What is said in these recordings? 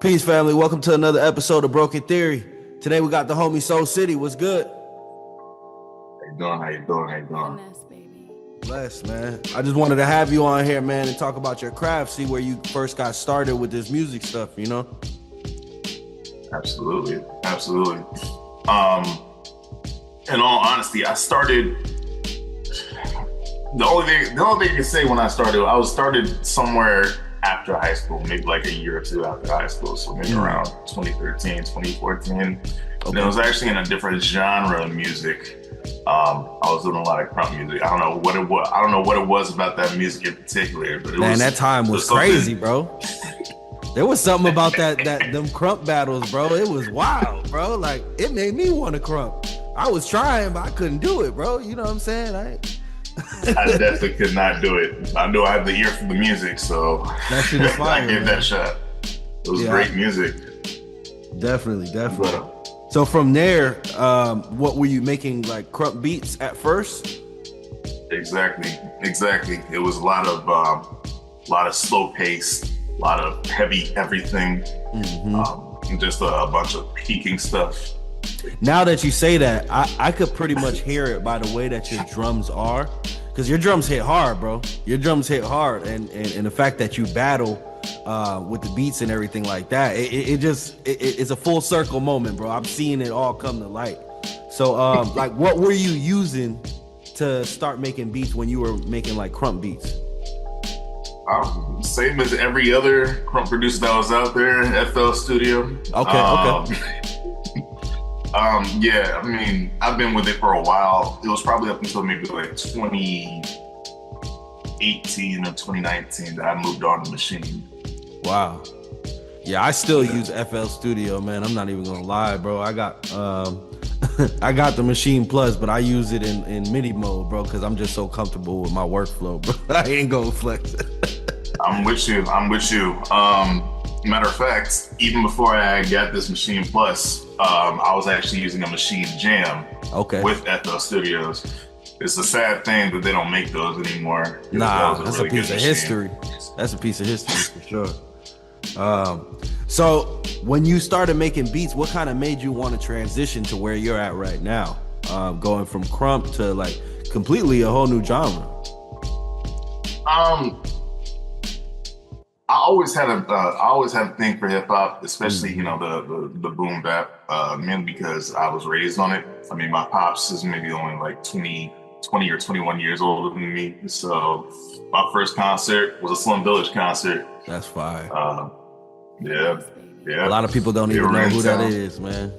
Peace, family. Welcome to another episode of Broken Theory. Today we got the homie Soul City. What's good? How you doing? Blessed, man. I just wanted to have you on here, man, and talk about your craft, see where you first got started with this music stuff, you know? Absolutely. In all honesty, I started. The only thing I can say when I started somewhere after high school, maybe like a year or two after high school, so maybe around 2013, 2014. Okay. And it was actually in a different genre of music. I was doing a lot of crunk music. I don't know what it was about that music in particular, but that time was crazy, bro. There was something about that them crunk battles, bro. It was wild, bro. Like, it made me want to crunk. I was trying, but I couldn't do it, bro. You know what I'm saying? I definitely could not do it. I knew I had the ear for the music, so that shit is fire, I gave that shot. It was great music. Definitely. So from there, what were you making, like crunk beats at first? Exactly. It was a lot of slow pace, a lot of heavy everything, and just a bunch of peaking stuff. Now that you say that, I could pretty much hear it by the way that your drums are, because your drums hit hard, bro. Your drums hit hard, and the fact that you battle with the beats and everything like that, it's a full circle moment, bro. I'm seeing it all come to light. So, like, what were you using to start making beats when you were making like crunk beats? Same as every other crunk producer that was out there, FL Studio. Okay. Yeah, I mean, I've been with it for a while. It was probably up until maybe like 2018 or 2019 that I moved on to Machine. Wow. Yeah, I still use FL Studio, man. I'm not even gonna lie, bro. I got I got the Machine Plus, but I use it in MIDI mode, bro, because I'm just so comfortable with my workflow, bro. I ain't gonna flex. I'm with you. Matter of fact, even before I got this Machine Plus, I was actually using a Machine Jam with FL Studios. It's a sad thing that they don't make those anymore. Nah, that's really a piece of history. That's a piece of history for sure. So when you started making beats, what kind of made you want to transition to where you're at right now? Going from crunk to like completely a whole new genre. I always had a thing for hip hop, especially the boom bap, mainly because I was raised on it. I mean, my pops is maybe only like 20 or 21 years older than me, so my first concert was a Slum Village concert. That's fire. Yeah. A lot of people don't even know who that is, man.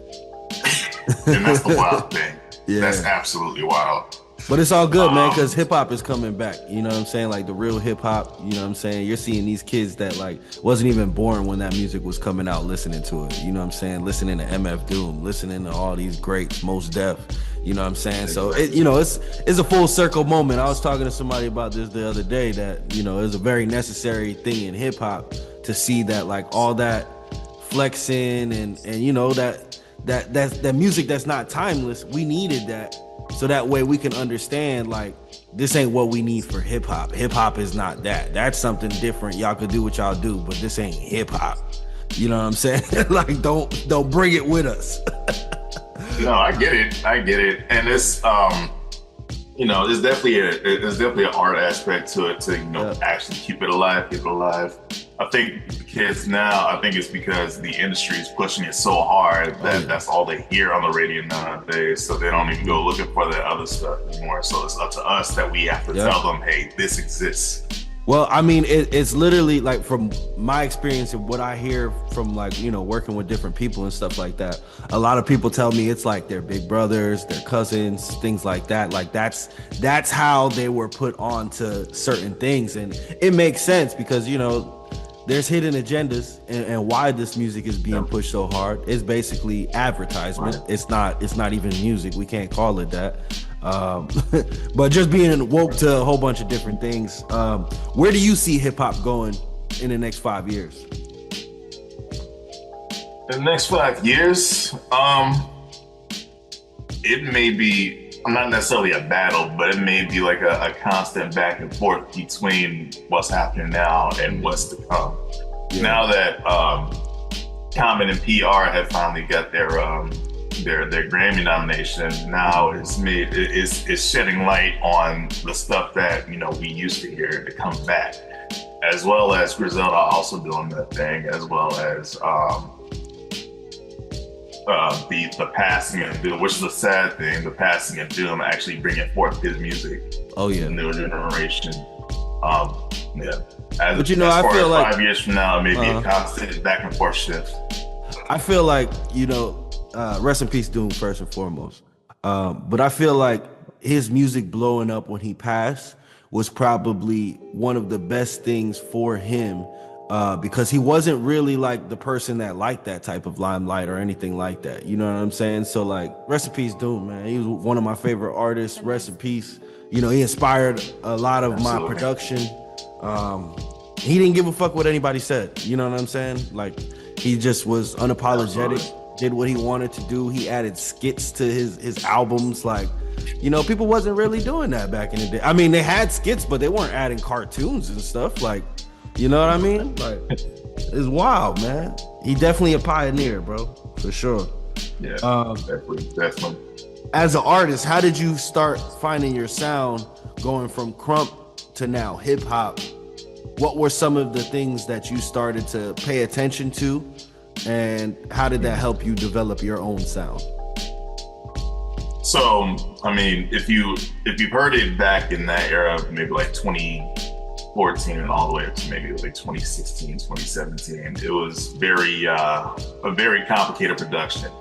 And that's the wild thing. Yeah. That's absolutely wild. But it's all good, man, because hip hop is coming back. You know what I'm saying? Like the real hip hop, you know what I'm saying? You're seeing these kids that like wasn't even born when that music was coming out listening to it. You know what I'm saying? Listening to MF Doom, listening to all these greats, Mos Def. You know what I'm saying? So it's a full circle moment. I was talking to somebody about this the other day that, it was a very necessary thing in hip hop to see that like all that flexing and that music that's not timeless. We needed that. So that way we can understand, like, this ain't what we need for hip hop. Hip hop is not that. That's something different. Y'all could do what y'all do, but this ain't hip hop. You know what I'm saying? Like, don't bring it with us. No, I get it. And it's it's definitely an art aspect to it to actually keep it alive. I think the kids now, I think it's because the industry is pushing it so hard that that's all they hear on the radio nowadays. So they don't even go looking for the other stuff anymore. So it's up to us that we have to tell them, hey, this exists. Well, I mean, it's literally like from my experience and what I hear from like, working with different people and stuff like that. A lot of people tell me it's like their big brothers, their cousins, things like that. Like that's how they were put on to certain things. And it makes sense because, there's hidden agendas and why this music is being pushed so hard. It's basically advertisement. Right. It's not even music. We can't call it that. But just being woke to a whole bunch of different things. Where do you see hip hop going in the next 5 years? In the next 5 years, it may be, not necessarily a battle, but it may be like a constant back and forth between what's happening now and what's to come. Yeah. Now that Common and PR had finally got their Grammy nomination. Now it's shedding light on the stuff that, you know, we used to hear to come back, as well as Griselda also doing that thing, as well as the passing of Doom, which is a sad thing. The passing of Doom actually bringing forth his music. Oh yeah, the new generation. Yeah. But you know, I feel like 5 years from now, maybe a constant back and forth shift. I feel like, you know, rest in peace, Doom, first and foremost. But I feel like his music blowing up when he passed was probably one of the best things for him, because he wasn't really like the person that liked that type of limelight or anything like that. You know what I'm saying? So like, rest in peace, Doom, man. He was one of my favorite artists. Rest in peace. You know, he inspired a lot of my production. He didn't give a fuck what anybody said. You know what I'm saying? Like, he just was unapologetic, did what he wanted to do. He added skits to his albums. Like, you know, people wasn't really doing that back in the day. I mean, they had skits, but they weren't adding cartoons and stuff. Like, you know what I mean? Like, it's wild, man. He definitely a pioneer, bro, for sure. Yeah, definitely. As an artist, how did you start finding your sound going from crump to now hip hop? What were some of the things that you started to pay attention to, and how did that help you develop your own sound? So, I mean, if you've heard it back in that era, maybe like 2014 and all the way up to maybe like 2016, 2017, it was a very complicated production.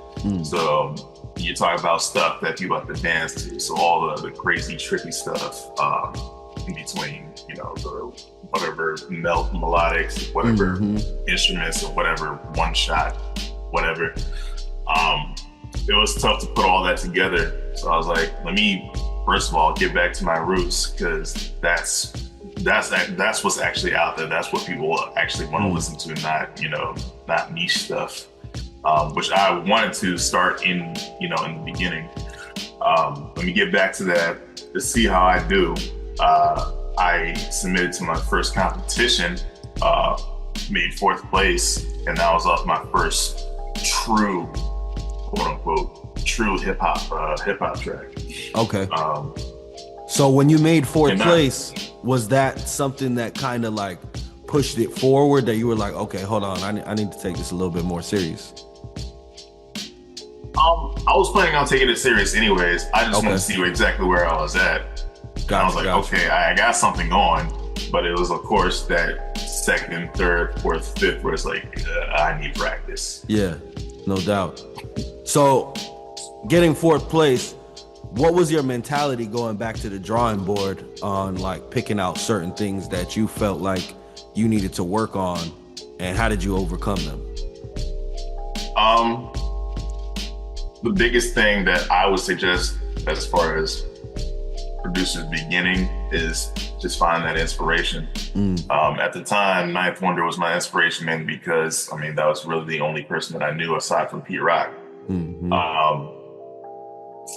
So you talk about stuff that people have to dance to. So all the crazy, tricky stuff in between, you know, the whatever melodics, whatever instruments, or whatever one shot, whatever. It was tough to put all that together. So I was like, let me first of all get back to my roots, because that's what's actually out there. That's what people actually want to listen to, not niche stuff. Which I wanted to start in the beginning. Let me get back to that to see how I do. I submitted to my first competition, made 4th place, and that was off my first true, quote unquote, true hip hop track. Okay. So when you made 4th place, was that something that kind of like pushed it forward, that you were like, okay, hold on, I need to take this a little bit more serious? I was planning on taking it serious anyways. I just wanted to see exactly where I was at. I was like, okay, I got something going, but it was, of course, that 2nd, 3rd, 4th, 5th where it's like, I need practice. Yeah, no doubt. So getting 4th place, what was your mentality going back to the drawing board on like picking out certain things that you felt like you needed to work on, and how did you overcome them? The biggest thing that I would suggest as far as producers beginning is just find that inspiration. At the time, Ninth Wonder was my inspiration, mainly because, I mean, that was really the only person that I knew aside from Pete Rock.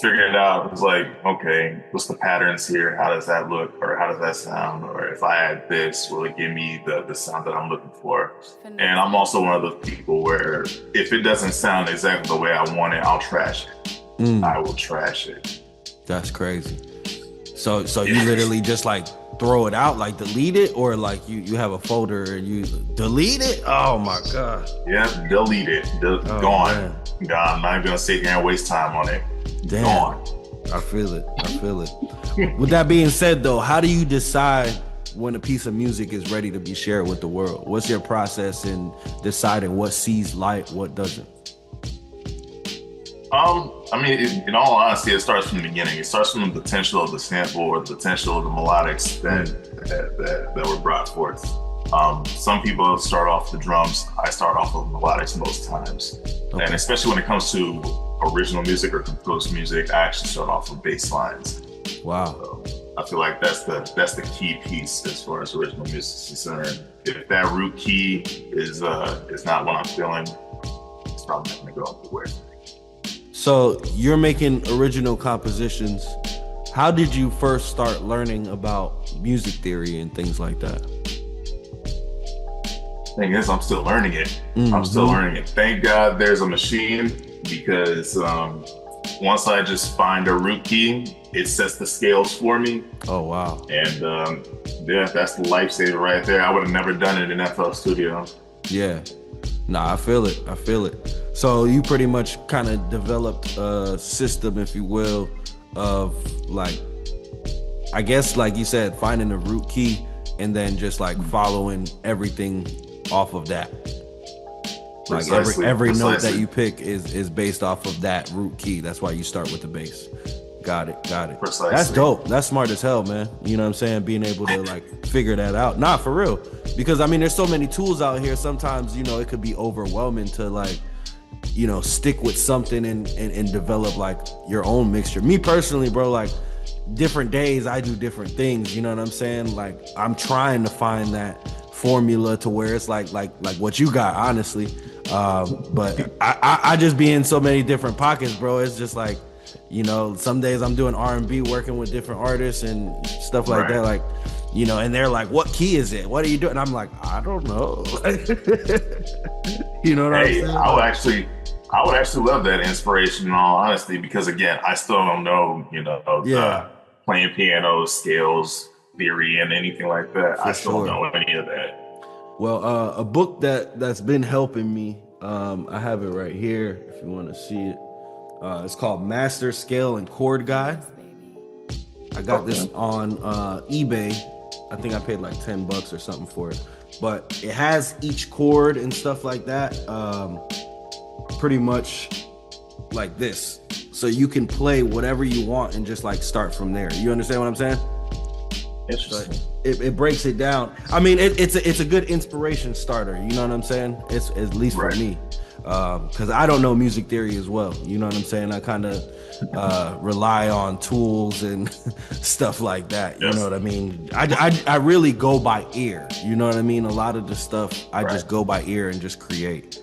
Figured it out. It was like, okay, what's the patterns here? How does that look? Or how does that sound? Or if I add this, will it give me the sound that I'm looking for? And I'm also one of those people where if it doesn't sound exactly the way I want it, I'll trash it. I will trash it. That's crazy. So you literally just like throw it out, like delete it, or like you have a folder and you delete it? Oh my God. Yeah, delete it. Gone. Man. Gone. I'm not even gonna sit here and waste time on it. Damn. Gone. I feel it. With that being said though, how do you decide when a piece of music is ready to be shared with the world? What's your process in deciding what sees light, what doesn't? I mean, in all honesty, it starts from the beginning. It starts from the potential of the sample or the potential of the melodics that were brought forth. Some people start off the drums. I start off with melodics most times. Okay. And especially when it comes to original music or composed music, I actually start off with bass lines. Wow. So I feel like that's the key piece as far as original music is concerned. If that root key is not what I'm feeling, it's probably not gonna go up the way. So you're making original compositions. How did you first start learning about music theory and things like that? thing is, I'm still learning it. I'm still Mm-hmm. learning it. Thank God there's a machine, because once I just find a root key, it sets the scales for me. Oh wow. And yeah, that's the lifesaver right there. I would have never done it in FL Studio. Yeah. Nah, I feel it. I feel it. So you pretty much kind of developed a system, if you will, of like, I guess like you said, finding a root key and then just like following everything off of that. Like every note that you pick is based off of that root key. That's why you start with the bass. Got it. Precisely. That's dope. That's smart as hell, man. You know what I'm saying? Being able to like figure that out. Nah, for real. Because I mean, there's so many tools out here. Sometimes, you know, it could be overwhelming to like, you know, stick with something and develop like your own mixture. Me personally, bro, like different days I do different things. You know what I'm saying? Like I'm trying to find that formula to where it's like what you got, honestly. But I just be in so many different pockets, bro. It's just like, you know, some days I'm doing R&B, working with different artists and stuff like that. Like, you know, and they're like, what key is it? What are you doing? And I'm like, I don't know. You know what I'm saying? I would actually love that inspiration, in all honesty, because again, I still don't know, you know, playing piano, scales, theory, and anything like that. I still don't know any of that. Well, a book that's been helping me, I have it right here if you want to see it. It's called Master Scale and Chord Guide. I got this on eBay. I think I paid like $10 or something for it. But it has each chord and stuff like that, pretty much like this. So you can play whatever you want and just like start from there. You understand what I'm saying? Interesting. It breaks it down. I mean, it's a good inspiration starter. You know what I'm saying? It's at least for me. Because I don't know music theory as well. You know what I'm saying? I kind of rely on tools and stuff like that. You know what I mean? I really go by ear. You know what I mean? A lot of the stuff I just go by ear and just create.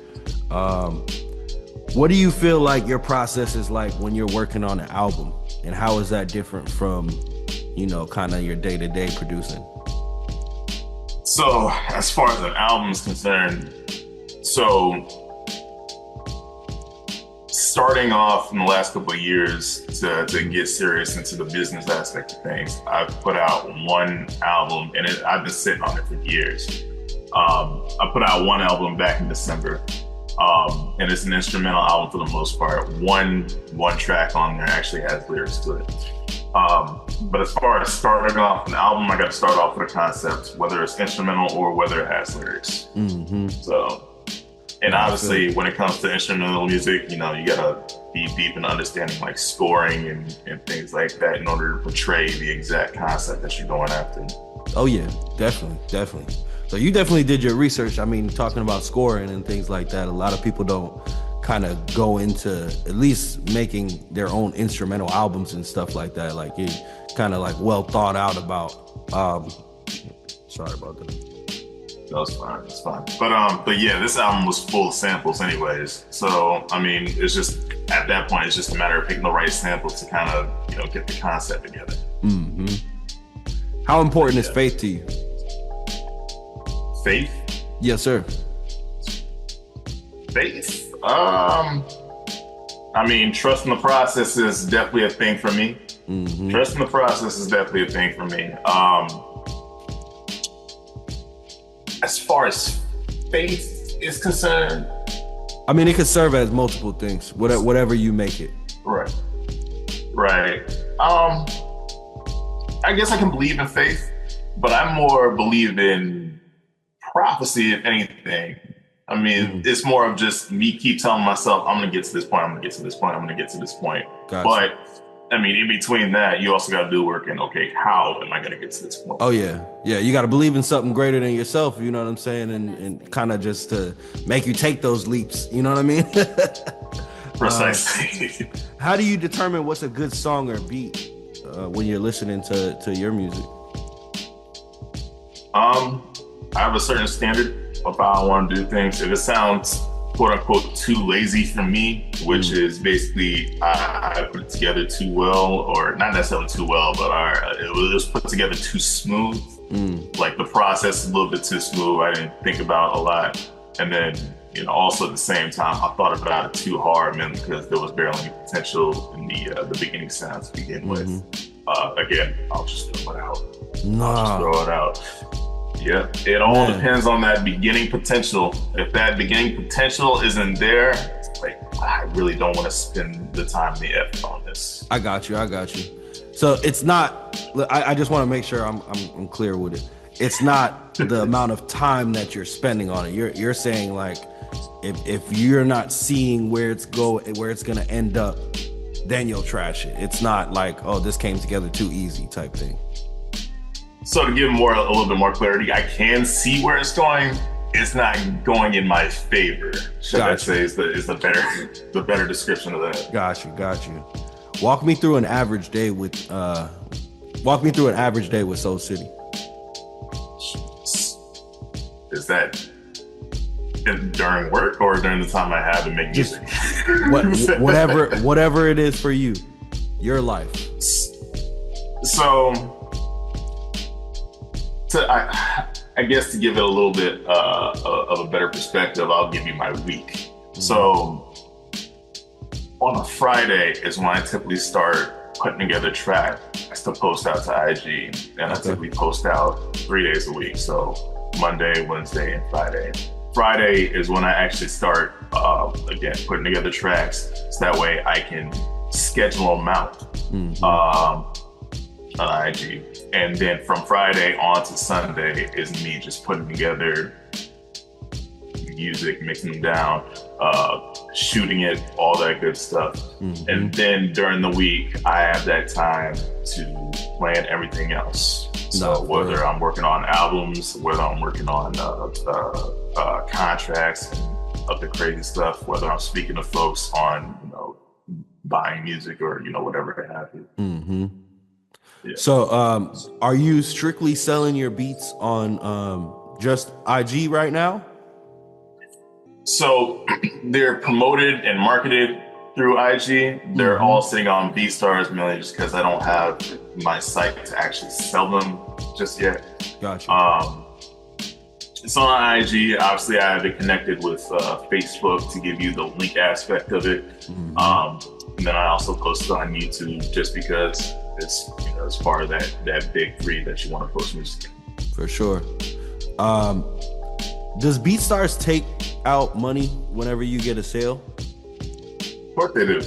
What do you feel like your process is like when you're working on an album? And how is that different from, you know, kind of your day-to-day producing? So as far as an album is concerned, starting off in the last couple of years to get serious into the business aspect of things, I've put out one album, and I've been sitting on it for years. I put out one album back in December, and it's an instrumental album for the most part. One track on there actually has lyrics to it. But as far as starting off an album, I got to start off with a concept, whether it's instrumental or whether it has lyrics. Mm-hmm. So. And obviously, when it comes to instrumental music, you know, you gotta be deep in understanding like scoring and things like that in order to portray the exact concept that you're going after. Oh yeah, definitely. So you definitely did your research. I mean, talking about scoring and things like that, a lot of people don't kind of go into at least making their own instrumental albums and stuff like that. Like it kind of like well thought out about. Sorry about that. No, it's fine. But yeah, this album was full of samples anyways. So, I mean, it's just, at that point, it's just a matter of picking the right samples to kind of, you know, get the concept together. Mm-hmm. How important is faith to you? Faith? Yes, sir. Faith? I mean, trusting the process is definitely a thing for me. Mm-hmm. Trusting the process is definitely a thing for me. As far as faith is concerned, I mean, it could serve as multiple things, whatever you make it. Right. I guess I can believe in faith, but I more believe in prophecy, if anything. I mean, it's more of just me keep telling myself, I'm going to get to this point, I'm going to get to this point, I'm going to get to this point. Gotcha. But I mean, in between that, you also got to do work and, okay, how am I going to get to this point? Oh, yeah. Yeah, you got to believe in something greater than yourself, you know what I'm saying? And kind of just to make you take those leaps, you know what I mean? Precisely. How do you determine what's a good song or beat when you're listening to your music? I have a certain standard of how I want to do things. If it sounds quote unquote too lazy for me, which is basically I put it together too well, or not necessarily too well, but it was put together too smooth. Like the process is a little bit too smooth. I didn't think about a lot. And then, also at the same time, I thought about it too hard, man, because there was barely any potential in the beginning sounds to begin with. Again, I'll just throw it out. I'll just throw it out. Yeah, it all depends on that beginning potential. If that beginning potential isn't there, it's like, I really don't want to spend the time and the effort on this. I got you. So it's not, I just want to make sure I'm clear with it. It's not the amount of time that you're spending on it. You're saying like, if you're not seeing where it's gonna end up, then you'll trash it. It's not like, oh, this came together too easy type thing. So to give a little bit more clarity, I can see where it's going. It's not going in my favor. Should I say is the better description of that. Got you. Walk me through an average day with Soul City. Is that during work or during the time I have to make music? whatever it is for you, your life. So, I guess to give it a little bit of a better perspective, I'll give you my week. So, on a Friday is when I typically start putting together tracks to post out to IG, and I typically post out 3 days a week. So Monday, Wednesday, and Friday. Friday is when I actually start, again, putting together tracks, so that way I can schedule them out on IG. And then from Friday on to Sunday is me just putting together music, mixing them down, shooting it, all that good stuff. And then during the week, I have that time to plan everything else. So whether I'm working on albums, whether I'm working on contracts and other crazy stuff, whether I'm speaking to folks on, buying music or, whatever have you. Yeah. So are you strictly selling your beats on just IG right now? So they're promoted and marketed through IG. They're all sitting on BeatStars mainly just because I don't have my site to actually sell them just yet. Gotcha. It's on IG. Obviously, I have it connected with Facebook to give you the link aspect of it. And then I also post it on YouTube just because it's it's part of that big three that you want to post music. For sure. Does BeatStars take out money whenever you get a sale? Of course they do.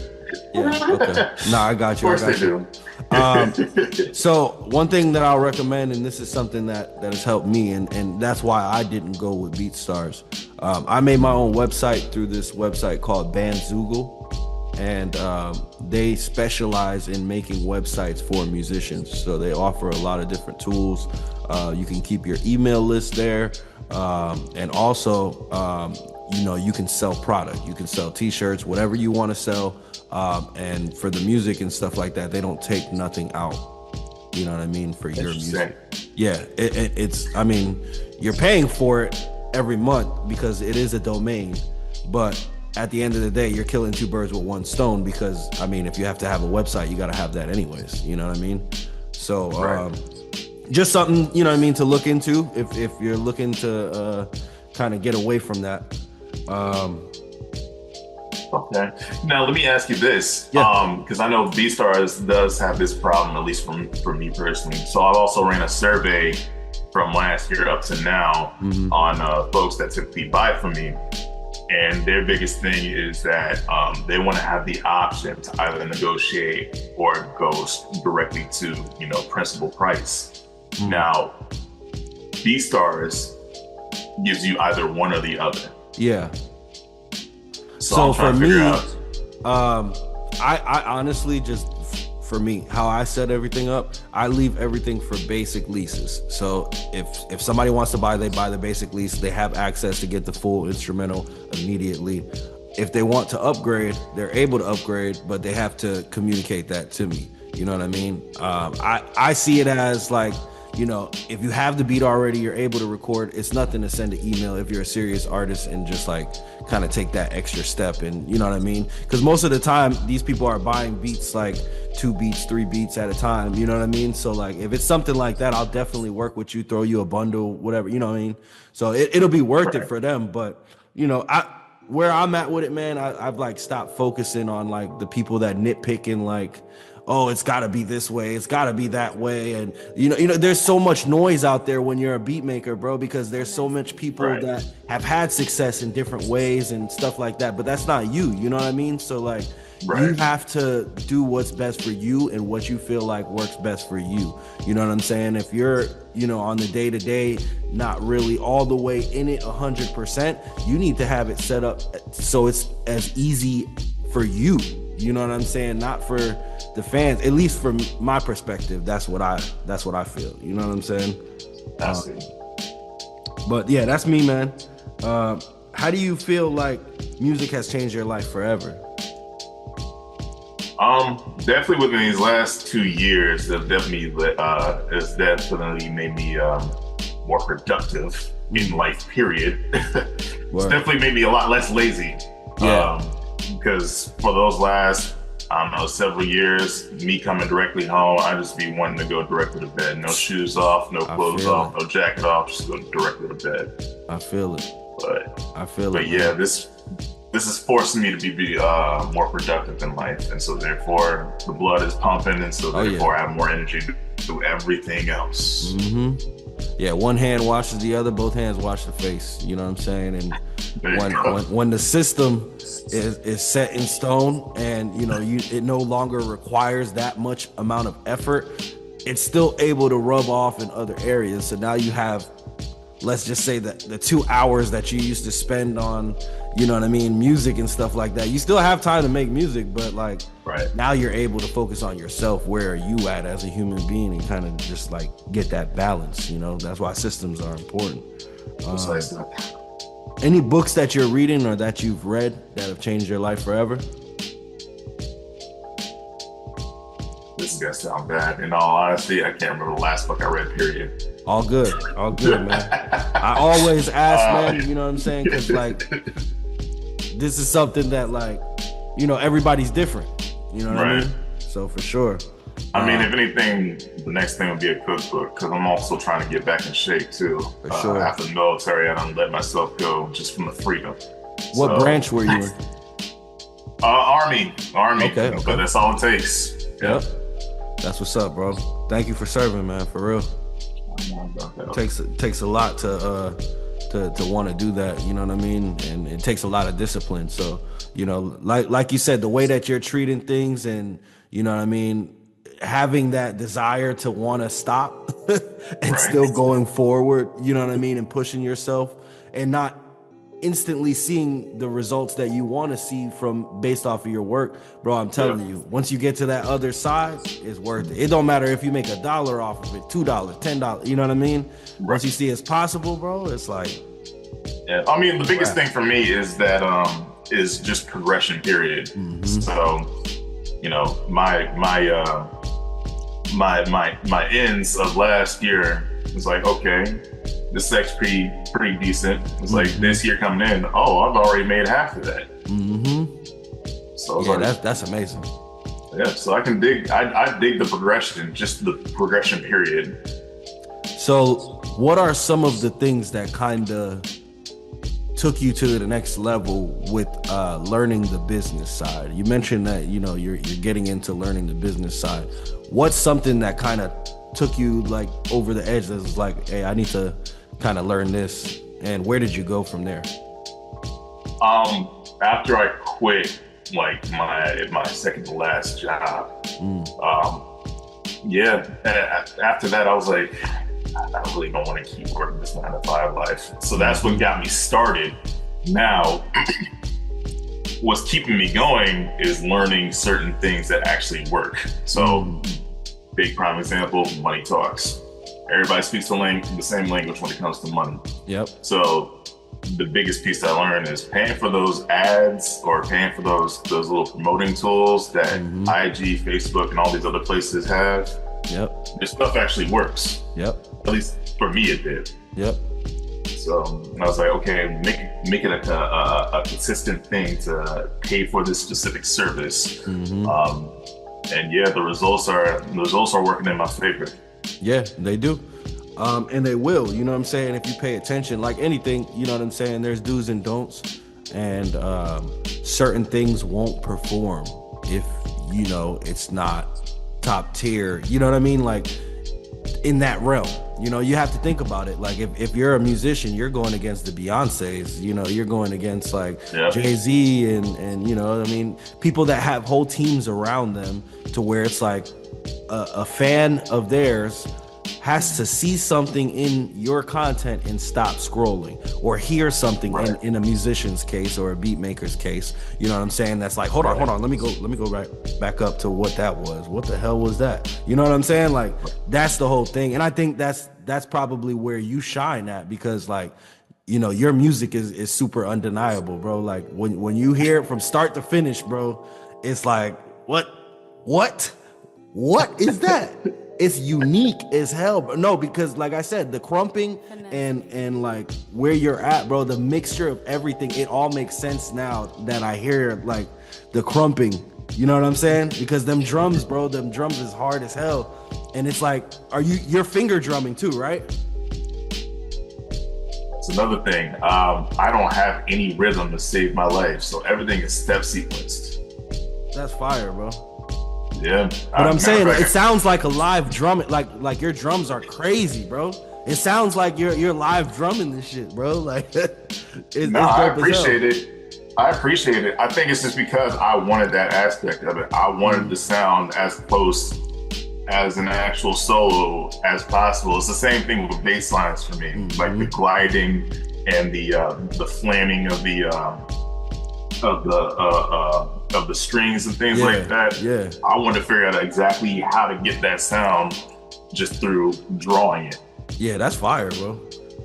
Yeah, okay. No, I got you. Of course they do. So one thing that I'll recommend, and this is something that has helped me, and that's why I didn't go with BeatStars. I made my own website through this website called Bandzoogle, and they specialize in making websites for musicians. So they offer a lot of different tools. You can keep your email list there. And also, you can sell product. You can sell t-shirts, whatever you want to sell. And for the music and stuff like that, they don't take nothing out. You know what I mean? For your music. Yeah, you're paying for it every month because it is a domain. But at the end of the day, you're killing two birds with one stone because, if you have to have a website, you got to have that anyways. You know what I mean? So, just something, to look into if you're looking to kind of get away from that. Okay. Now let me ask you this, because I know BeatStars does have this problem, at least for me personally. So I've also ran a survey from last year up to now on folks that typically buy from me. And their biggest thing is that they want to have the option to either negotiate or go directly to, principal price. Now, BeatStars gives you either one or the other. Yeah. So for me, I honestly just, for me, how I set everything up, I leave everything for basic leases. So if somebody wants to buy, they buy the basic lease. They have access to get the full instrumental immediately. If they want to upgrade, they're able to upgrade, but they have to communicate that to me. You know what I mean? I see it as like, you know, if you have the beat already, you're able to record. It's nothing to send an email if you're a serious artist and just like kind of take that extra step. And you know what I mean? Because most of the time, these people are buying beats like 2 beats, 3 beats at a time. You know what I mean? So like, if it's something like that, I'll definitely work with you, throw you a bundle, whatever. You know what I mean? So it'll be worth it for them. But you know, where I'm at with it, man, I've like stopped focusing on like the people that nitpick and like, oh, it's got to be this way, it's got to be that way. And you know there's so much noise out there when you're a beat maker, bro, because there's so much people that have had success in different ways and stuff like that, but that's not you know what I mean? So like, you have to do what's best for you and what you feel like works best for you. You know what I'm saying? If you're, you know, on the day-to-day, not really all the way in it 100%, you need to have it set up so it's as easy for you. You know what I'm saying? Not for the fans, at least from my perspective. That's what I feel. You know what I'm saying? But yeah, that's me, man. How do you feel like music has changed your life forever? Definitely within these last 2 years, it's definitely made me more productive in life, period. It's definitely made me a lot less lazy. Yeah. Because for those last, I don't know, several years, me coming directly home, I just be wanting to go directly to bed. No shoes off, no clothes off, no jacket off, just go directly to bed. I feel it. But yeah, this is forcing me to be more productive in life, and so therefore the blood is pumping, and so therefore I have more energy to do everything else. Yeah, one hand washes the other, both hands wash the face. You know what I'm saying? And when the system is set in stone, and you know it no longer requires that much amount of effort, it's still able to rub off in other areas. So now you have, let's just say that the 2 hours that you used to spend on, you know what I mean, music and stuff like that, you still have time to make music, but like now you're able to focus on yourself. Where are you at as a human being, and kind of just like get that balance, you know? That's why systems are important. Any books that you're reading or that you've read that have changed your life forever? This is gonna sound bad. In all honesty, I can't remember the last book I read, period. All good, man. I always ask, man, you know what I'm saying? Because like, this is something that like, you know, everybody's different. You know what I mean? So for sure. I mean, if anything, the next thing would be a cookbook, because I'm also trying to get back in shape too. For sure. After the military, I don't let myself go just from the freedom. What branch were you in? Army. Okay. But that's all it takes. Yep. That's what's up, bro. Thank you for serving, man. For real. Takes a lot to want to do that. You know what I mean? And it takes a lot of discipline. So, you know, like you said, the way that you're treating things, and you know what I mean, having that desire to want to stop and still going forward, you know what I mean, and pushing yourself, and not instantly seeing the results that you want to see from based off of your work, bro. I'm telling you, once you get to that other side, it's worth it. It don't matter if you make $1 off of it, $2, $10, you know what I mean? Once you see it's possible, bro, it's like, I mean, the biggest thing for me is that is just progression, period. So, you know, my ends of last year was like, okay, this is actually pretty decent. It's like this year coming in, I've already made half of that. So that's amazing. Yeah, so I can dig. I dig the progression, just the progression period. So, what are some of the things that kind of took you to the next level with learning the business side? You mentioned that, you know, you're getting into learning the business side. What's something that kind of took you like over the edge that was like, hey, I need to kind of learn this? And where did you go from there? After I quit like my second to last job, after that I was like, I really don't want to keep working this 9-to-5 life. So that's what got me started. Now, what's keeping me going is learning certain things that actually work. So, big prime example, money talks. Everybody speaks the same language when it comes to money. Yep. So the biggest piece I learned is paying for those ads or paying for those little promoting tools that IG, Facebook, and all these other places have. Yep. Your stuff actually works. Yep. At least for me, it did. Yep. So I was like, okay, make it a consistent thing to pay for this specific service. And yeah, the results are working in my favor. Yeah, they do. And they will, you know what I'm saying? If you pay attention, like anything, you know what I'm saying? There's do's and don'ts, and certain things won't perform if, you know, it's not top tier, you know what I mean? Like in that realm, you know, you have to think about it. Like if you're a musician, you're going against the Beyoncés, you know, you're going against like Jay-Z and you know what I mean? People that have whole teams around them to where it's like a fan of theirs has to see something in your content and stop scrolling, or hear something in a musician's case or a beat maker's case, you know what I'm saying? That's like, hold on, let me go right back up to what that was. What the hell was that? You know what I'm saying? Like, that's the whole thing. And I think that's probably where you shine at, because like, you know, your music is super undeniable, bro. Like when you hear it from start to finish, bro, it's like, what is that? It's unique as hell. But no, because like I said, the crumping and like where you're at, bro, the mixture of everything, it all makes sense now that I hear like the crumping. You know what I'm saying? Because them drums, bro, is hard as hell. And it's like, you're finger drumming too, right? It's another thing. I don't have any rhythm to save my life, so everything is step sequenced. That's fire, bro. Yeah, but I'm saying it sounds like a live drum. Like your drums are crazy, bro. It sounds like you're live drumming this shit, bro. Like, I appreciate it. I appreciate it. I think it's just because I wanted that aspect of it. I wanted the sound as close as an actual solo as possible. It's the same thing with bass lines for me, like the gliding and the flamming of the strings and things like that. Yeah. I wanted to figure out exactly how to get that sound just through drawing it. Yeah, that's fire, bro.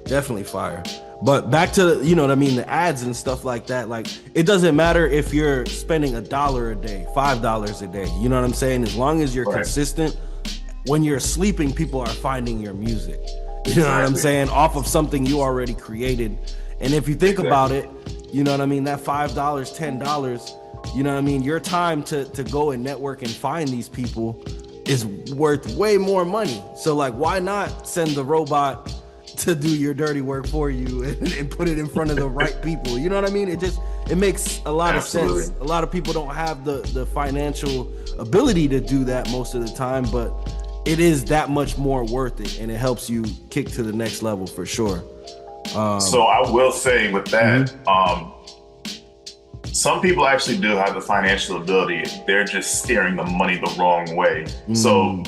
Definitely fire. But back to, you know what I mean, the ads and stuff like that. Like, it doesn't matter if you're spending $1 a day, $5 a day. You know what I'm saying? As long as you're consistent, when you're sleeping, people are finding your music. You know what I'm saying? Off of something you already created. And if you think about it, you know what I mean? That $5, $10, you know what I mean? Your time to go and network and find these people is worth way more money. So like, why not send the robot to do your dirty work for you and put it in front of the right people? You know what I mean? It makes a lot of sense. A lot of people don't have the financial ability to do that most of the time, but it is that much more worth it, and it helps you kick to the next level for sure. So I will say with that, some people actually do have the financial ability. They're just steering the money the wrong way. So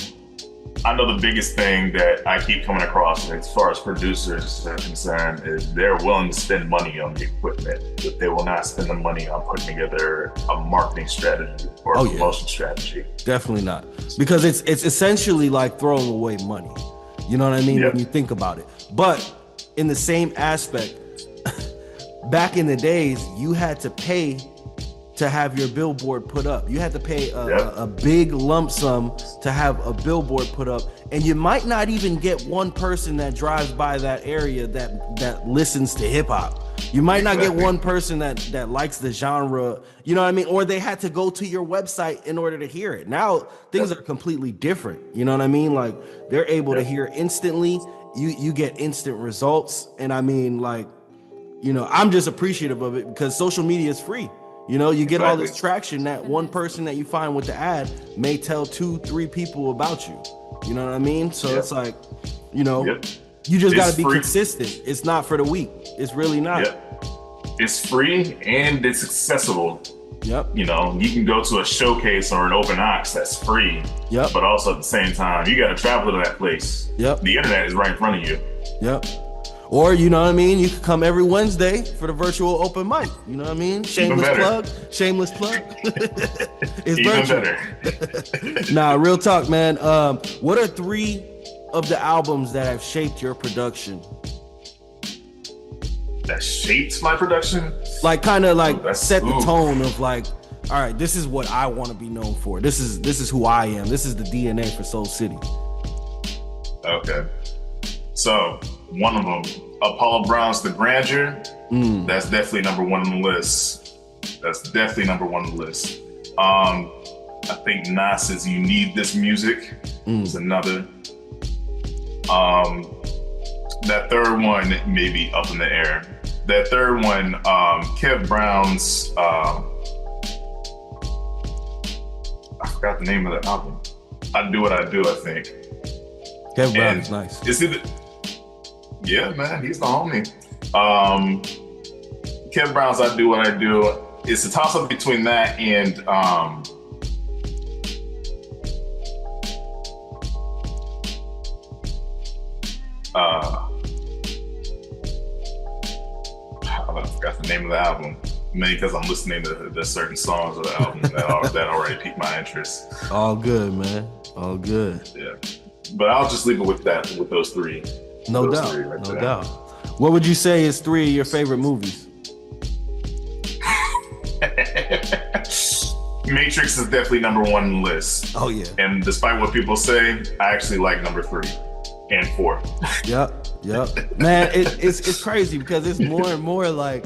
I know the biggest thing that I keep coming across as far as producers are concerned is they're willing to spend money on the equipment, but they will not spend the money on putting together a marketing strategy or a promotion strategy. Definitely not. Because it's essentially like throwing away money. You know what I mean? When you think about it. But in the same aspect, back in the days, you had to pay to have your billboard put up. You had to pay a big lump sum to have a billboard put up. And you might not even get one person that drives by that area that listens to hip hop. You might not get one person that likes the genre, you know what I mean? Or they had to go to your website in order to hear it. Now things are completely different. You know what I mean? Like, they're able to hear instantly. You get instant results. And I mean, like, you know, I'm just appreciative of it because social media is free. You know, you get all this traction that one person that you find with the ad may tell 2-3 people about you. You know what I mean? So it's like, you know, you just got to be consistent. It's not for the weak. It's really not. It's free and it's accessible. You know, you can go to a showcase or an open ox that's free. But also at the same time, you got to travel to that place. The internet is right in front of you. Or, you know what I mean? You could come every Wednesday for the virtual open mic. You know what I mean? Shameless plug. It's even virtual. Nah, real talk, man. What are 3 of the albums that have shaped your production? That shaped my production? Like, kind of like set the tone of like, all right, this is what I want to be known for. This is who I am. This is the DNA for Soul City. Okay. So one of them, Apollo Brown's The Grandeur. That's definitely number one on the list. I think Nas's You Need This Music is another. That third one may be up in the air. That third one, Kev Brown's, I forgot the name of the album. I Do What I Do, I think. Kev Brown's nice. Yeah, man, he's the homie. Kev Brown's I Do What I Do. It's a toss-up between that and I forgot the name of the album. Maybe because I'm listening to the certain songs of the album that already piqued my interest. All good, man. All good. Yeah, but I'll just leave it with those three. No doubt. What would you say is 3 of your favorite movies? Matrix is definitely number one on the list. Oh yeah. And despite what people say, I actually like number 3 and 4. Yep. Man, it's crazy because it's more and more like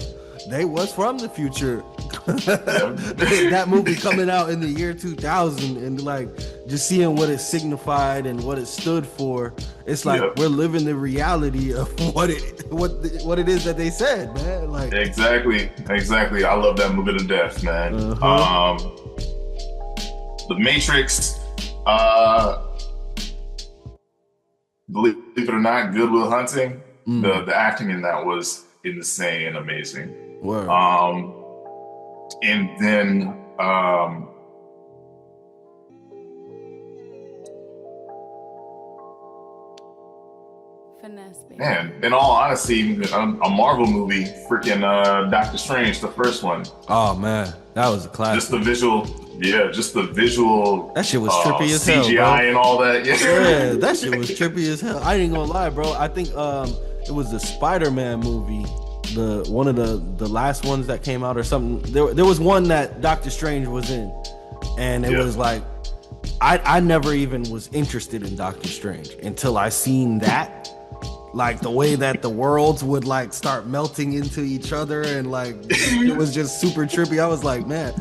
they was from the future. That movie coming out in the year 2000 and like just seeing what it signified and what it stood for. It's like we're living the reality of what it is that they said, man. Like exactly. I love that movie to death, man. The Matrix, believe it or not, Good Will Hunting. The acting in that was insane and amazing. Word. And then man, in all honesty, a Marvel movie, freaking Doctor Strange, the first one. Oh man, that was a classic. Just the visual. That shit was trippy as hell, CGI bro. And all that. Yeah, that shit was trippy as hell. I ain't gonna lie, bro. I think it was the Spider-Man movie, one of the last ones that came out or something. There was one that Doctor Strange was in, and it was like I never even was interested in Doctor Strange until I seen that. Like the way that the worlds would like start melting into each other and like it was just super trippy. I was like, man,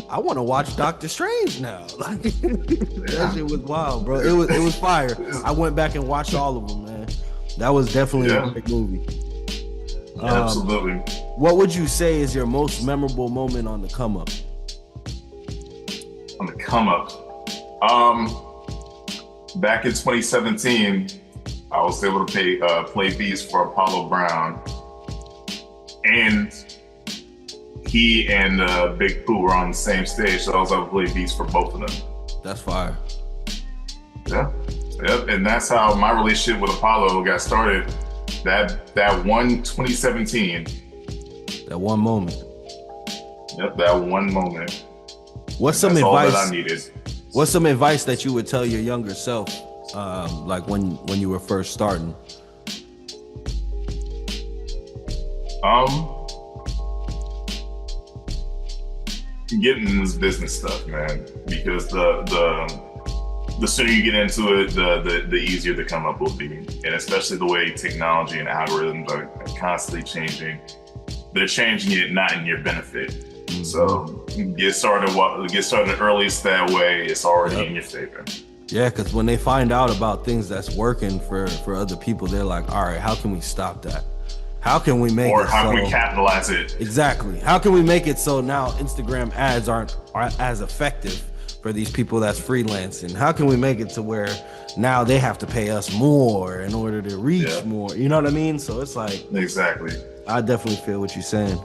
I want to watch Doctor Strange now. Like that shit was wild, bro. It was fire. I went back and watched all of them, man. That was definitely a great movie. Absolutely. What would you say is your most memorable moment on the come up? On the come up, back in 2017. I was able to play beats for Apollo Brown, and he and Big Pooh were on the same stage, so I was able to play beats for both of them. That's fire. Yeah, yep, and that's how my relationship with Apollo got started. That one 2017. That one moment. Yep, that one moment. What's some advice? All that I needed. What's some advice that you would tell your younger self? Like when you were first starting? Getting in this business stuff, man, because the sooner you get into it, the easier the come up will be, and especially the way technology and algorithms are constantly changing. They're changing it not in your benefit. So get started early, so that way it's already in your favor. Yeah, because when they find out about things that's working for other people, they're like, all right, how can we stop that? How can we make or how can we capitalize it? Exactly. How can we make it so now Instagram ads aren't as effective for these people that's freelancing? How can we make it to where now they have to pay us more in order to reach more? You know what I mean? So it's like... Exactly. I definitely feel what you're saying.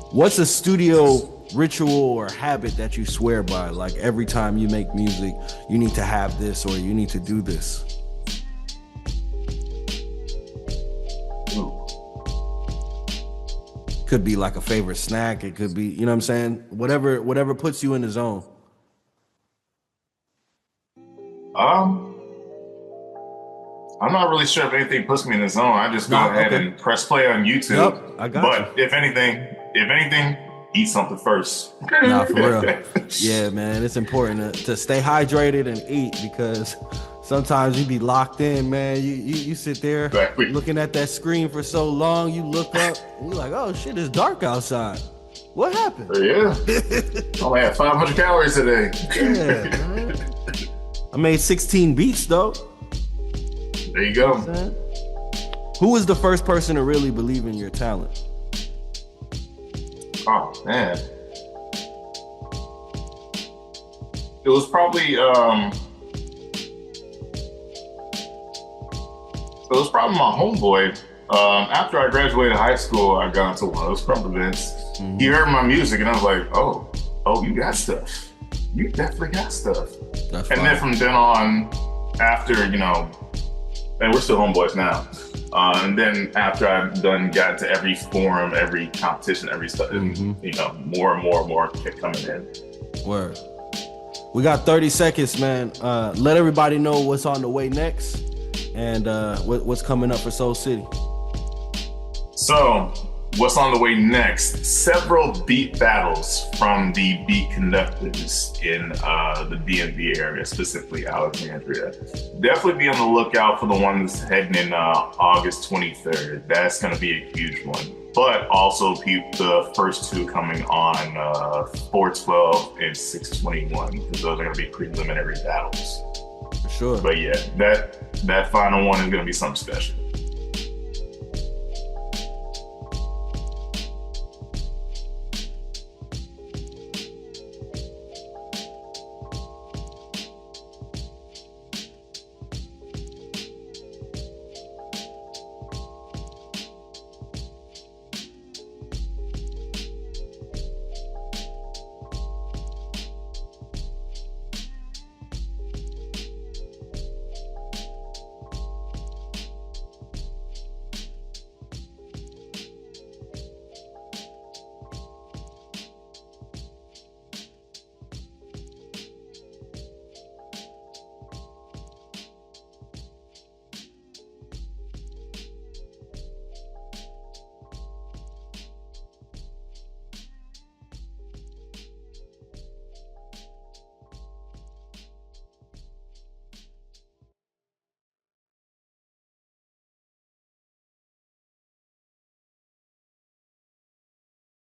What's a studio ritual or habit that you swear by? Like every time you make music, you need to have this or you need to do this. Could be like a favorite snack. It could be, you know what I'm saying? Whatever puts you in the zone. I'm not really sure if anything puts me in the zone. I just go ahead and press play on YouTube. Yep, I got you. But if anything, eat something first. Nah, for real. Yeah, man, it's important to stay hydrated and eat, because sometimes you be locked in, man. You sit there Exactly. looking at that screen for so long. You look up and you're like, oh shit, it's dark outside. What happened? Yeah. Only had 500 calories today. Yeah, man. I made 16 beats though. There you go. Who was the first person to really believe in your talent? Oh man. It was probably my homeboy. After I graduated high school, I got into one of those scrum events. Mm-hmm. He heard my music and I was like, oh, you got stuff. You definitely got stuff. That's and fine. then from then on, after, and we're still homeboys now. And then after I've got into every forum, every competition, every stuff, and, more and more kept coming in. Word. We got 30 seconds, man. Let everybody know what's on the way next and what's coming up for Soul City. So, what's on the way next? Several beat battles from the beat conductors in the DMV area, specifically Alexandria. Definitely be on the lookout for the one that's heading in August 23rd. That's going to be a huge one. But also the first two coming on 412 and 621, because those are going to be preliminary battles. For sure. But yeah, that final one is going to be something special.